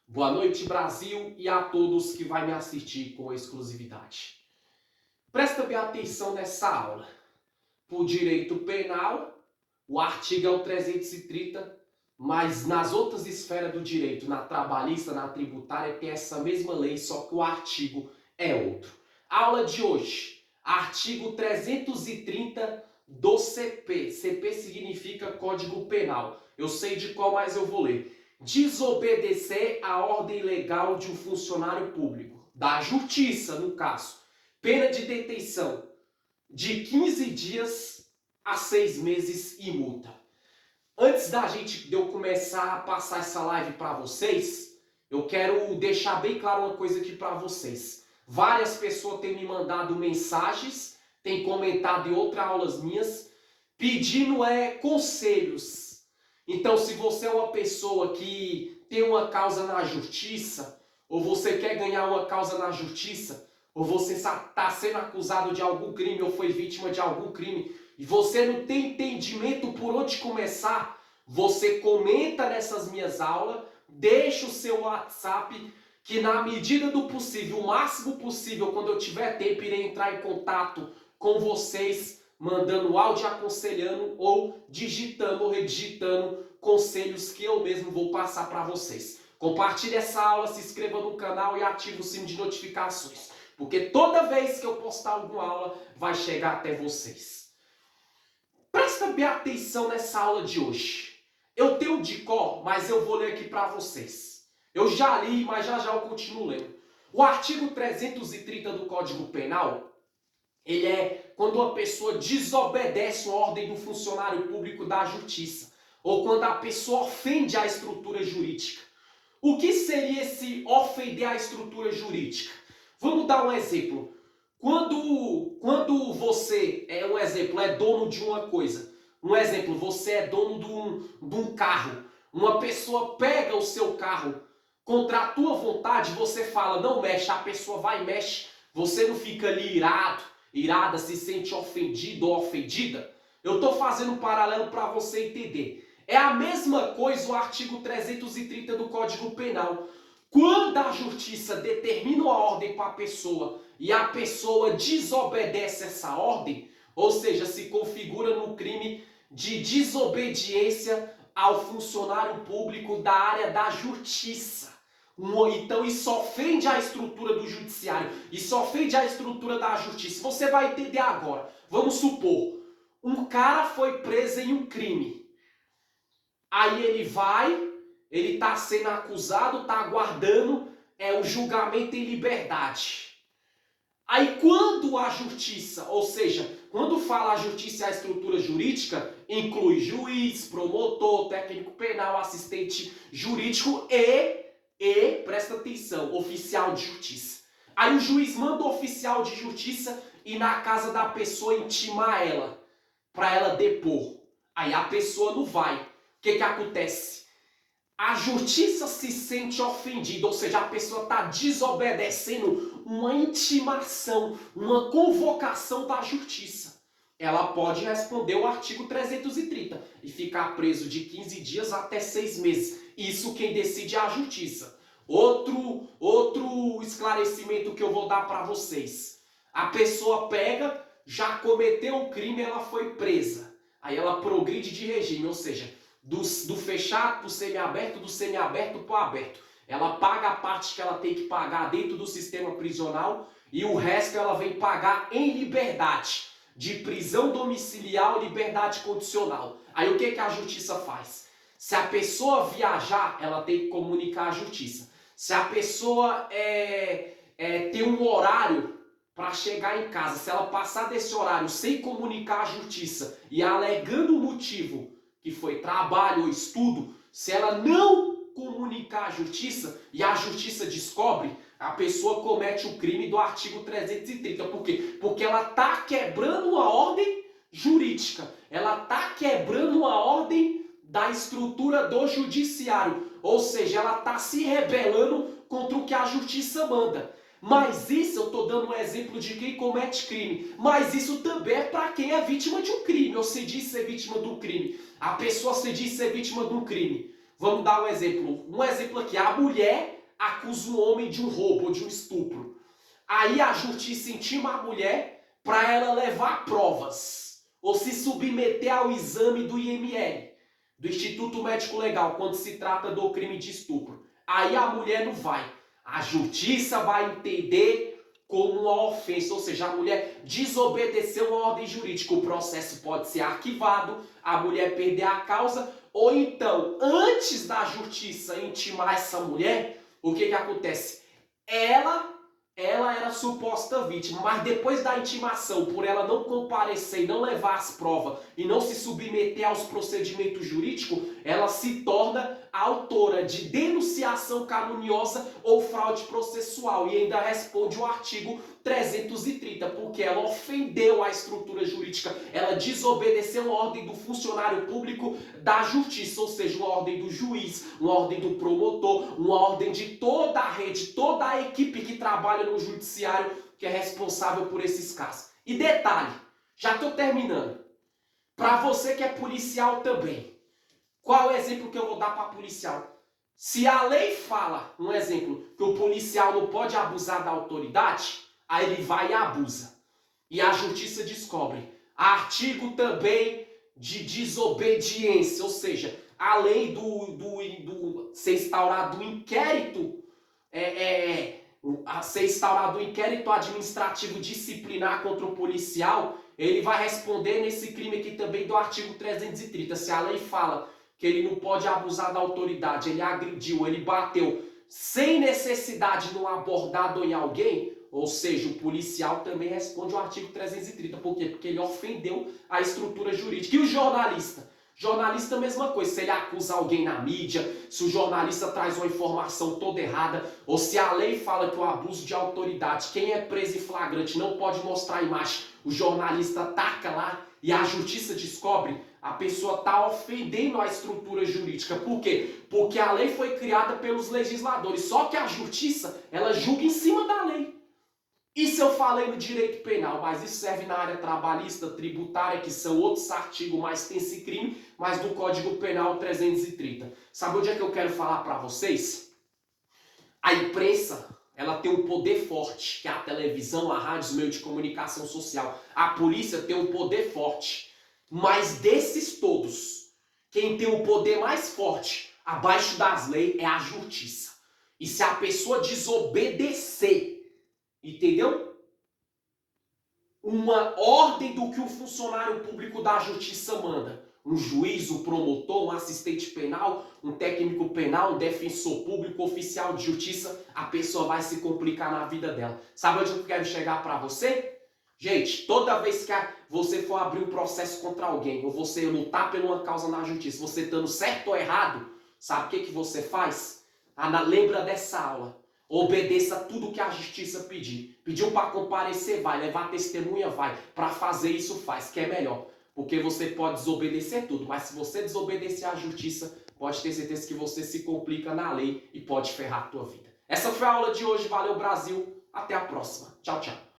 Boa noite, Brasil, e a todos que vai me assistir com exclusividade. Presta bem atenção nessa aula. Por direito penal, o artigo é o 330, mas nas outras esferas do direito, na trabalhista, na tributária, tem essa mesma lei, só que o artigo é outro. Aula de hoje, artigo 330 do CP. CP significa Código Penal. Eu sei de qual, mas eu vou ler. Desobedecer a ordem legal de um funcionário público, da justiça, no caso. Pena de detenção de 15 dias a 6 meses e multa. Antes de eu começar a passar essa live para vocês, eu quero deixar bem claro uma coisa aqui para vocês. Várias pessoas têm me mandado mensagens, têm comentado em outras aulas minhas, pedindo conselhos. Então, se você é uma pessoa que tem uma causa na justiça, ou você quer ganhar uma causa na justiça, ou você está sendo acusado de algum crime, ou foi vítima de algum crime, e você não tem entendimento por onde começar, você comenta nessas minhas aulas, deixa o seu WhatsApp, que na medida do possível, o máximo possível, quando eu tiver tempo, irei entrar em contato com vocês, mandando áudio aconselhando ou digitando ou redigitando conselhos que eu mesmo vou passar para vocês. Compartilhe essa aula, se inscreva no canal e ative o sino de notificações, porque toda vez que eu postar alguma aula, vai chegar até vocês. Presta bem atenção nessa aula de hoje. Eu tenho de cor, mas eu vou ler aqui para vocês. Eu já li, mas já eu continuo lendo. O artigo 330 do Código Penal, ele é quando uma pessoa desobedece a ordem do funcionário público da justiça, ou quando a pessoa ofende a estrutura jurídica. O que seria esse ofender a estrutura jurídica? Vamos dar um exemplo. Quando você é dono de uma coisa, um exemplo, você é dono de um carro, uma pessoa pega o seu carro contra a tua vontade, você fala, não mexe, a pessoa vai e mexe, você não fica ali irada, se sente ofendido ou ofendida? Eu estou fazendo um paralelo para você entender. É a mesma coisa o artigo 330 do Código Penal. Quando a justiça determina uma ordem para a pessoa e a pessoa desobedece essa ordem, ou seja, se configura no crime de desobediência ao funcionário público da área da justiça. Então isso ofende a estrutura do judiciário, isso ofende a estrutura da justiça. Você vai entender agora. Vamos supor, um cara foi preso em um crime. Aí ele está sendo acusado, está aguardando o julgamento em liberdade. Aí quando a justiça, ou seja, quando fala a justiça e a estrutura jurídica, inclui juiz, promotor, técnico penal, assistente jurídico e presta atenção, oficial de justiça. Aí o juiz manda o oficial de justiça ir na casa da pessoa intimar ela, para ela depor. Aí a pessoa não vai. O que acontece? A justiça se sente ofendida, ou seja, a pessoa está desobedecendo uma intimação, uma convocação da justiça. Ela pode responder o artigo 330 e ficar preso de 15 dias até 6 meses. Isso quem decide é a justiça. Outro esclarecimento que eu vou dar para vocês. A pessoa pega, já cometeu um crime, ela foi presa. Aí ela progride de regime, ou seja, do fechado para o semiaberto, do semiaberto para o aberto. Ela paga a parte que ela tem que pagar dentro do sistema prisional e o resto ela vem pagar em liberdade, de prisão domiciliar ou liberdade condicional. Aí o que a justiça faz? Se a pessoa viajar, ela tem que comunicar à justiça. Se a pessoa tem um horário para chegar em casa, se ela passar desse horário sem comunicar à justiça e alegando o motivo que foi trabalho ou estudo, se ela não comunicar à justiça e a justiça descobre, a pessoa comete o crime do artigo 330. Por quê? Porque ela está quebrando uma ordem jurídica. Ela está quebrando uma ordem da estrutura do judiciário. Ou seja, ela está se rebelando contra o que a justiça manda. Mas isso, eu estou dando um exemplo de quem comete crime. Mas isso também é para quem é vítima de um crime. Ou se diz ser vítima de um crime. A pessoa se diz ser vítima de um crime. Vamos dar um exemplo. Um exemplo aqui. A mulher acusa o homem de um roubo ou de um estupro. Aí a justiça intima a mulher para ela levar provas ou se submeter ao exame do IML, do Instituto Médico Legal, quando se trata do crime de estupro. Aí a mulher não vai. A justiça vai entender como uma ofensa, ou seja, a mulher desobedeceu uma ordem jurídica. O processo pode ser arquivado, a mulher perder a causa, ou então, antes da justiça intimar essa mulher, o que acontece? Ela era suposta vítima, mas depois da intimação, por ela não comparecer e não levar as provas e não se submeter aos procedimentos jurídicos, ela se torna autora de denunciação caluniosa ou fraude processual e ainda responde o artigo 330, porque ela ofendeu a estrutura jurídica, ela desobedeceu uma ordem do funcionário público da justiça, ou seja, uma ordem do juiz, uma ordem do promotor, uma ordem de toda a rede, toda a equipe que trabalha no judiciário que é responsável por esses casos. E detalhe, já estou terminando, para você que é policial também, qual é o exemplo que eu vou dar para policial? Se a lei fala, um exemplo, que o policial não pode abusar da autoridade, aí ele vai e abusa. E a justiça descobre. Artigo também de desobediência, ou seja, a lei do ser instaurado um inquérito, ser instaurado um inquérito administrativo disciplinar contra o policial, ele vai responder nesse crime aqui também do artigo 330. Se a lei fala que ele não pode abusar da autoridade, ele agrediu, ele bateu, sem necessidade de uma abordada em alguém, ou seja, o policial também responde o artigo 330. Por quê? Porque ele ofendeu a estrutura jurídica. E o jornalista? Jornalista, mesma coisa. Se ele acusa alguém na mídia, se o jornalista traz uma informação toda errada, ou se a lei fala que o abuso de autoridade, quem é preso em flagrante não pode mostrar a imagem, o jornalista taca lá e a justiça descobre, a pessoa está ofendendo a estrutura jurídica. Por quê? Porque a lei foi criada pelos legisladores. Só que a justiça, ela julga em cima da lei. Isso eu falei no direito penal, mas isso serve na área trabalhista, tributária, que são outros artigos, mas tem esse crime, mas do Código Penal 330. Sabe onde é que eu quero falar para vocês? A imprensa, ela tem um poder forte, que é a televisão, a rádio, os meios de comunicação social. A polícia tem um poder forte. Mas desses todos, quem tem o poder mais forte, abaixo das leis, é a justiça. E se a pessoa desobedecer, entendeu? Uma ordem do que o funcionário público da justiça manda. Um juiz, um promotor, um assistente penal, um técnico penal, um defensor público, oficial de justiça, a pessoa vai se complicar na vida dela. Sabe onde eu quero chegar para você? Gente, toda vez que você for abrir um processo contra alguém, ou você lutar por uma causa na justiça, você estando certo ou errado, sabe o que você faz? Lembra dessa aula. Obedeça tudo que a justiça pedir. Pediu para comparecer, vai. Levar testemunha, vai. Para fazer isso, faz, que é melhor. Porque você pode desobedecer tudo, mas se você desobedecer à justiça, pode ter certeza que você se complica na lei e pode ferrar a tua vida. Essa foi a aula de hoje. Valeu, Brasil. Até a próxima. Tchau, tchau.